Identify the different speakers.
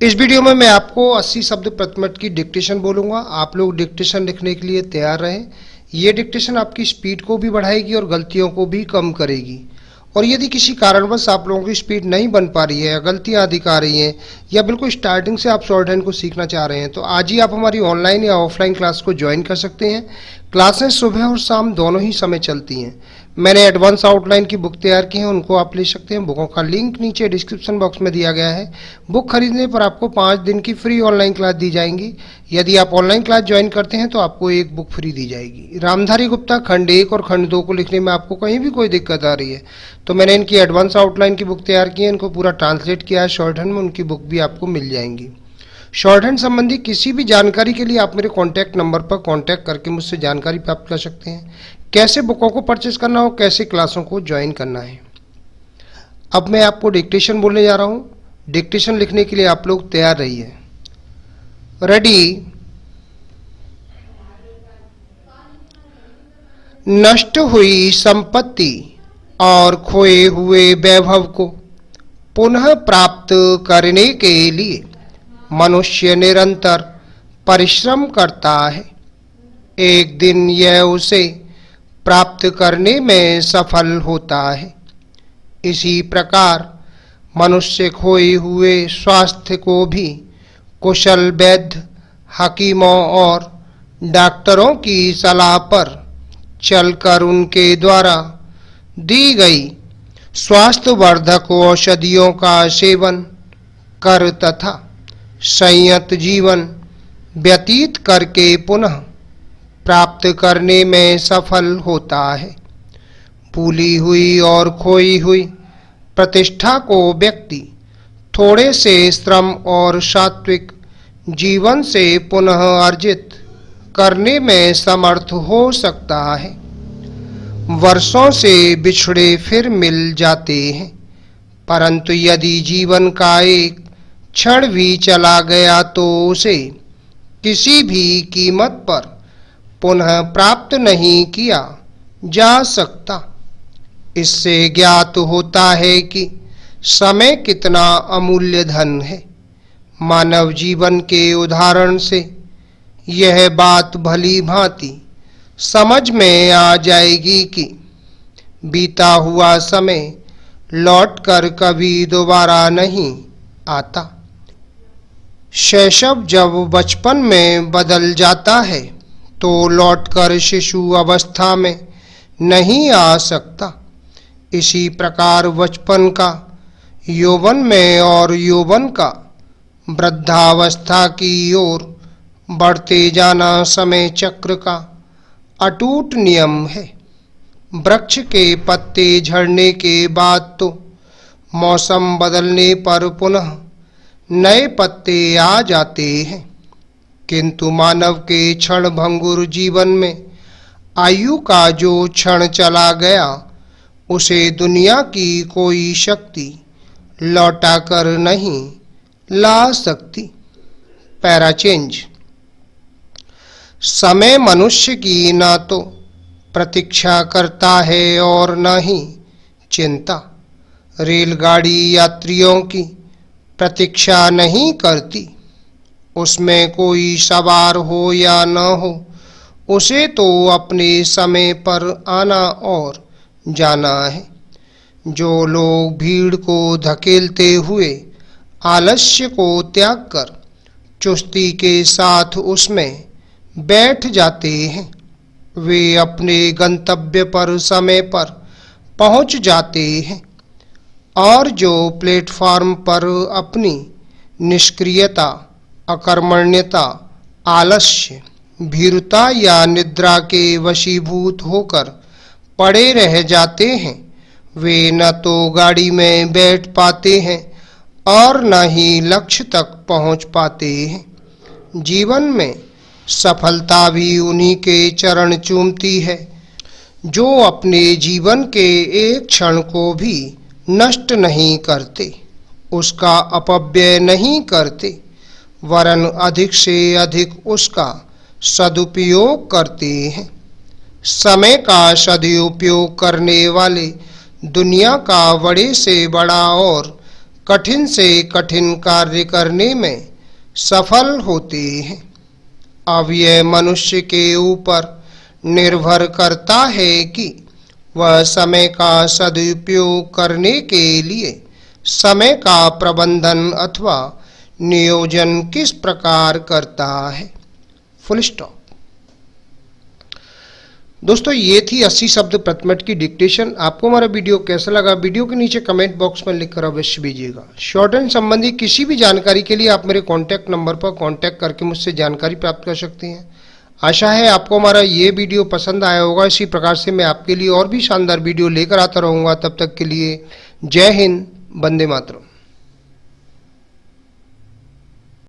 Speaker 1: इस वीडियो में मैं आपको 80 शब्द प्रति मिनट की डिक्टेशन बोलूंगा। आप लोग डिक्टेशन लिखने के लिए तैयार रहें। ये डिक्टेशन आपकी स्पीड को भी बढ़ाएगी और गलतियों को भी कम करेगी। और यदि किसी कारणवश आप लोगों की स्पीड नहीं बन पा रही है या गलतियां अधिक आ रही हैं या बिल्कुल स्टार्टिंग से आप शॉर्ट हैंड को सीखना चाह रहे हैं तो आज ही आप हमारी ऑनलाइन या ऑफलाइन क्लास को ज्वाइन कर सकते हैं। क्लासें सुबह और शाम दोनों ही समय चलती हैं। मैंने एडवांस आउटलाइन की बुक तैयार की है, उनको आप ले सकते हैं। बुकों का लिंक नीचे डिस्क्रिप्शन बॉक्स में दिया गया है। बुक खरीदने पर आपको 5 दिन की फ्री ऑनलाइन क्लास दी जाएंगी। यदि आप ऑनलाइन क्लास ज्वाइन करते हैं तो आपको एक बुक फ्री दी जाएगी। रामधारी गुप्ता खंड 1 और खंड 2 को लिखने में आपको कहीं भी कोई दिक्कत आ रही है तो मैंने इनकी एडवांस आउटलाइन की बुक तैयार की है, इनको पूरा ट्रांसलेट किया है शॉर्ट हैंड में, उनकी बुक भी आपको मिल जाएंगी। शॉर्ट हैंड संबंधी किसी भी जानकारी के लिए आप मेरे कॉन्टैक्ट नंबर पर कॉन्टैक्ट करके मुझसे जानकारी प्राप्त कर सकते हैं। कैसे बुकों को परचेज करना हो, कैसे क्लासों को ज्वाइन करना है। अब मैं आपको डिक्टेशन बोलने जा रहा हूं। डिक्टेशन लिखने के लिए आप लोग तैयार रहिए। रेडी। नष्ट हुई संपत्ति और खोए हुए वैभव को पुनः प्राप्त करने के लिए मनुष्य निरंतर परिश्रम करता है। एक दिन यह उसे प्राप्त करने में सफल होता है। इसी प्रकार मनुष्य खोए हुए स्वास्थ्य को भी कुशल वैद्य, हकीमों और डॉक्टरों की सलाह पर चलकर उनके द्वारा दी गई स्वास्थ्यवर्धक औषधियों का सेवन कर तथा संयत जीवन व्यतीत करके पुनः प्राप्त करने में सफल होता है। भूली हुई और खोई हुई प्रतिष्ठा को व्यक्ति थोड़े से श्रम और सात्विक जीवन से पुनः अर्जित करने में समर्थ हो सकता है। वर्षों से बिछड़े फिर मिल जाते हैं, परंतु यदि जीवन का एक क्षण भी चला गया तो उसे किसी भी कीमत पर पुनः प्राप्त नहीं किया जा सकता। इससे ज्ञात होता है कि समय कितना अमूल्य धन है। मानव जीवन के उदाहरण से यह बात भली भांति समझ में आ जाएगी कि बीता हुआ समय लौटकर कभी दोबारा नहीं आता। शैशव जब बचपन में बदल जाता है तो लौटकर शिशु अवस्था में नहीं आ सकता। इसी प्रकार बचपन का यौवन में और यौवन का वृद्धावस्था की ओर बढ़ते जाना समय चक्र का अटूट नियम है। वृक्ष के पत्ते झड़ने के बाद तो मौसम बदलने पर पुनः नए पत्ते आ जाते हैं, किंतु मानव के क्षण भंगुर जीवन में आयु का जो क्षण चला गया उसे दुनिया की कोई शक्ति लौटा कर नहीं ला सकती। Para change. समय मनुष्य की न तो प्रतीक्षा करता है और न ही चिंता। रेलगाड़ी यात्रियों की प्रतीक्षा नहीं करती। उसमें कोई सवार हो या न हो, उसे तो अपने समय पर आना और जाना है। जो लोग भीड़ को धकेलते हुए आलस्य को त्याग कर चुस्ती के साथ उसमें बैठ जाते हैं, वे अपने गंतव्य पर समय पर पहुंच जाते हैं। और जो प्लेटफॉर्म पर अपनी निष्क्रियता, अकर्मण्यता, आलस्य, भीरुता या निद्रा के वशीभूत होकर पड़े रह जाते हैं, वे न तो गाड़ी में बैठ पाते हैं और न ही लक्ष्य तक पहुंच पाते हैं। जीवन में सफलता भी उन्हीं के चरण चूमती है जो अपने जीवन के एक क्षण को भी नष्ट नहीं करते, उसका अपव्यय नहीं करते, वरन अधिक से अधिक उसका सदुपयोग करते हैं। समय का सदुपयोग करने वाले दुनिया का बड़े से बड़ा और कठिन से कठिन कार्य करने में सफल होते हैं। अब यह मनुष्य के ऊपर निर्भर करता है कि वह समय का सदुपयोग करने के लिए समय का प्रबंधन अथवा नियोजन किस प्रकार करता है। Full stop. दोस्तों, ये थी 80 शब्द प्रति मिनट की डिक्टेशन। आपको हमारा वीडियो कैसा लगा, वीडियो के नीचे कमेंट बॉक्स में लिखकर अवश्य भेजिएगा। शॉर्ट हैंड संबंधी किसी भी जानकारी के लिए आप मेरे कॉन्टैक्ट नंबर पर कॉन्टैक्ट करके मुझसे जानकारी प्राप्त कर सकते हैं। आशा है आपको हमारा ये वीडियो पसंद आया होगा। इसी प्रकार से मैं आपके लिए और भी शानदार वीडियो लेकर आता रहूँगा। तब तक के लिए जय हिंद, वंदे मातरम।